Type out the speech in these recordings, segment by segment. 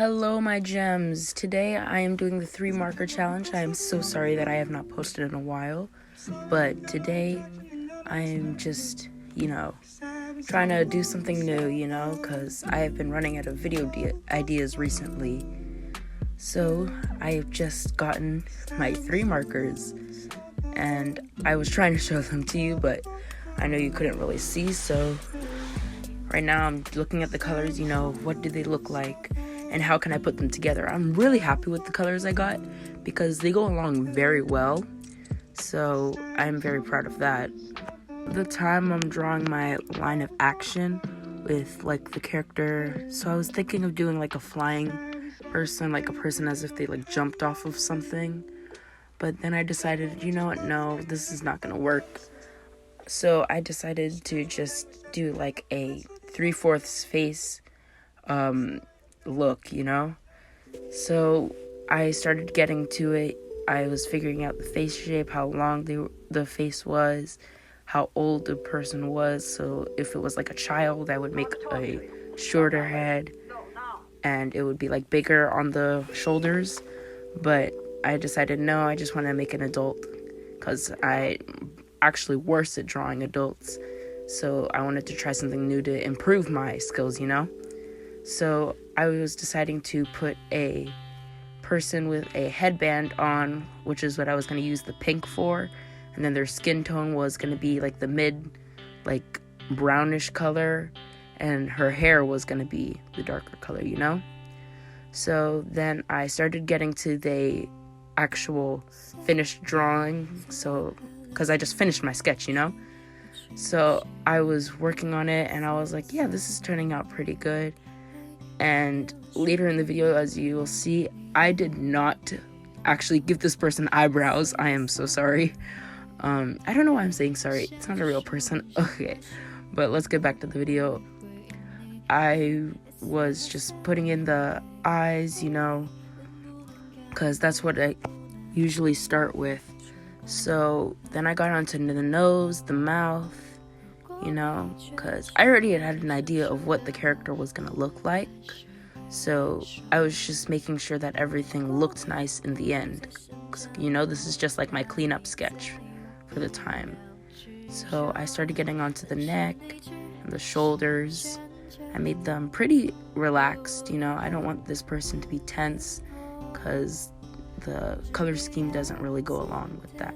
Hello, my gems. Today I am doing the 3 marker challenge. I am so sorry that I have not posted in a while, but today I am just, trying to do something new, because I have been running out of video ideas recently. So I have just gotten my 3 markers, and I was trying to show them to you, but I know you couldn't really see, so right now I'm looking at the colors, what do they look like? And how can I put them together? I'm really happy with the colors I got because they go along very well. So I'm very proud of that. The time I'm drawing my line of action with the character. So I was thinking of doing a flying person, a person as if they jumped off of something. But then I decided, you know what? No, this is not gonna work. So I decided to just do a 3/4 face look, So I started getting to it. I was figuring out the face shape, how long the face was, how old the person was. So if it was a child, I would make a shorter head and it would be bigger on the shoulders. But I decided no, I just want to make an adult because I actually worse at drawing adults. So I wanted to try something new to improve my skills, So I was deciding to put a person with a headband on, which is what I was going to use the pink for. And then their skin tone was going to be the mid, brownish color. And her hair was going to be the darker color, So then I started getting to the actual finished drawing. So, because I just finished my sketch, So I was working on it and I was like, yeah, this is turning out pretty good. And later in the video, as you will see, I did not actually give this person eyebrows. I am so sorry. I don't know why I'm saying sorry. It's not a real person. Okay, but let's get back to the video. I was just putting in the eyes, because that's what I usually start with. So then I got onto the nose, the mouth, because I already had an idea of what the character was going to look like. So I was just making sure that everything looked nice in the end. This is just my cleanup sketch for the time. So I started getting onto the neck and the shoulders. I made them pretty relaxed, I don't want this person to be tense because the color scheme doesn't really go along with that.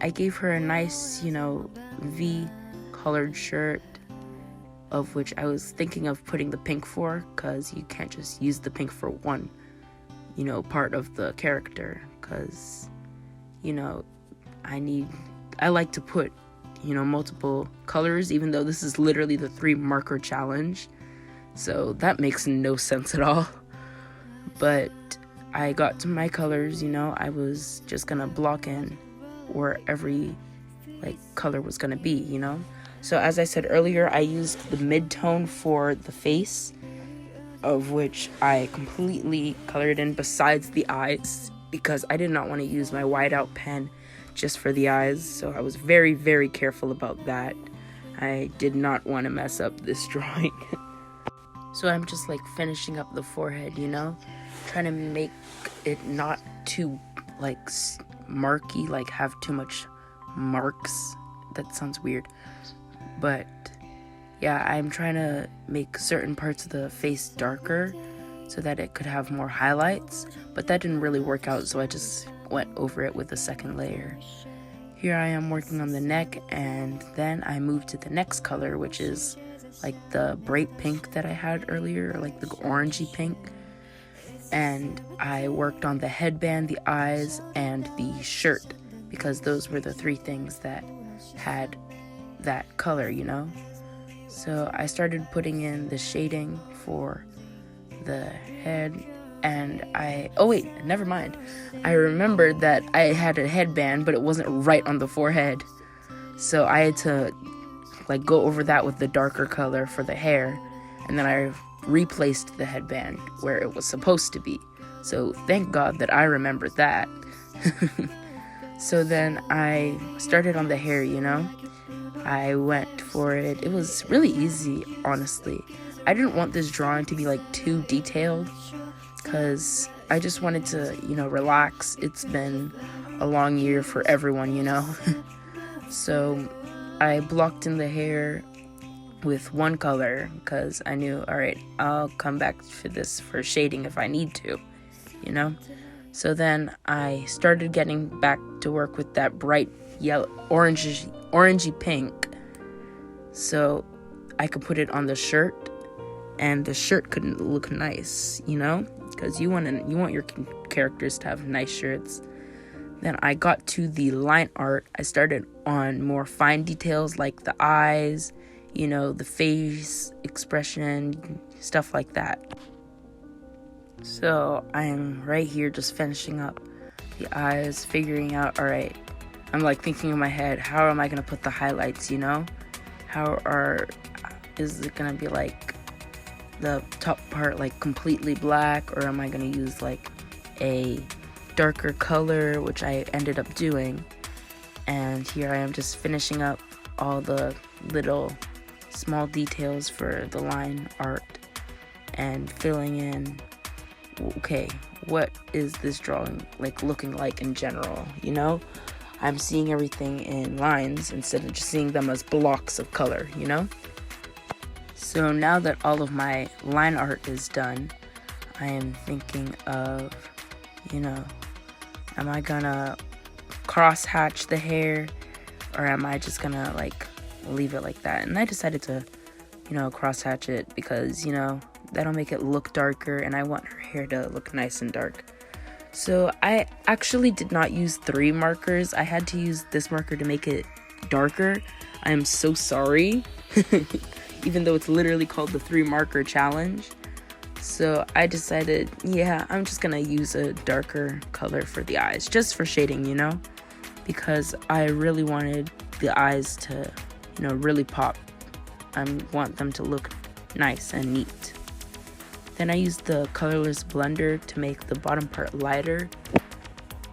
I gave her a nice, V colored shirt, of which I was thinking of putting the pink for, because you can't just use the pink for one, part of the character, because, I like to put, multiple colors, even though this is literally the 3 marker challenge, so that makes no sense at all. But I got to my colors, I was just gonna block in where every color was gonna be, So as I said earlier, I used the mid-tone for the face, of which I completely colored in besides the eyes, because I did not want to use my whiteout pen just for the eyes, so I was very, very careful about that. I did not want to mess up this drawing. So I'm just finishing up the forehead, trying to make it not too marky, have too much marks. That sounds weird. But yeah, I'm trying to make certain parts of the face darker so that it could have more highlights, but that didn't really work out, so I just went over it with a second layer. Here I am working on the neck, and then I moved to the next color, which is the bright pink that I had earlier, the orangey pink. And I worked on the headband, the eyes, and the shirt, because those were the 3 things that had that color, So I started putting in the shading for the head, and never mind. I remembered that I had a headband, but it wasn't right on the forehead. So I had to go over that with the darker color for the hair, and then I replaced the headband where it was supposed to be. So thank God that I remembered that. So then I started on the hair, I went for it. It was really easy, honestly. I didn't want this drawing to be too detailed, because I just wanted to, relax. It's been a long year for everyone, So I blocked in the hair with one color because I knew, all right, I'll come back for this for shading if I need to, So then I started getting back to work with that bright yellow, orangey pink, so I could put it on the shirt, and the shirt couldn't look nice, because you want your characters to have nice shirts. Then I got to the line art. I started on more fine details like the eyes, the face expression, stuff like that. So I'm right here just finishing up the eyes, figuring out, all right, I'm like thinking in my head, how am I going to put the highlights, is it going to be like the top part like completely black, or am I going to use like a darker color, which I ended up doing. And here I am just finishing up all the little small details for the line art and filling in, okay, what is this drawing like looking like in general, I'm seeing everything in lines instead of just seeing them as blocks of color, So now that all of my line art is done, I am thinking of, am I gonna cross hatch the hair, or am I just gonna like leave it like that? And I decided to, cross hatch it because, that'll make it look darker, and I want her hair to look nice and dark. So I actually did not use 3 markers. I had to use this marker to make it darker. I am so sorry, even though it's literally called the 3 marker challenge. So I decided, I'm just gonna use a darker color for the eyes, just for shading, because I really wanted the eyes to, really pop. I want them to look nice and neat. Then I used the colorless blender to make the bottom part lighter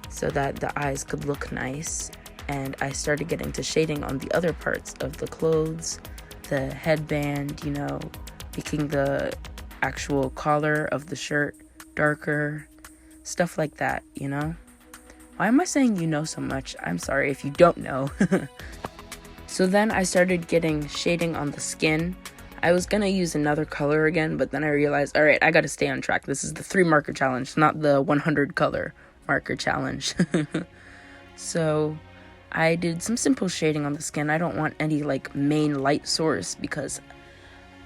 so that the eyes could look nice. And I started getting to shading on the other parts of the clothes, the headband, making the actual collar of the shirt darker, stuff like that, Why am I saying so much? I'm sorry if you don't know. So then I started getting shading on the skin. I was gonna use another color again, but then I realized, all right, I gotta stay on track. This is the 3 marker challenge, not the 100 color marker challenge. So I did some simple shading on the skin. I don't want any like main light source because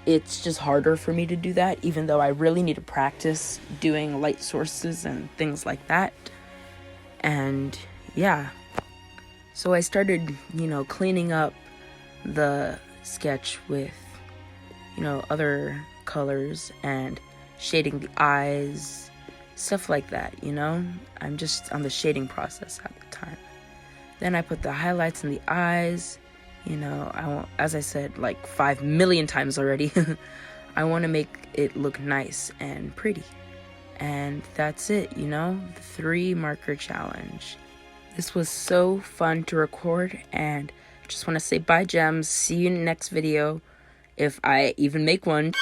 it's just harder for me to do that, even though I really need to practice doing light sources and things like that. And so I started, cleaning up the sketch with, other colors and shading the eyes, stuff like that, I'm just on the shading process at the time. Then I put the highlights in the eyes. I want, as I said like 5 million times already, I want to make it look nice and pretty. And that's it, the 3 marker challenge. This was so fun to record, and I just want to say bye, gems. See you in the next video, if I even make one.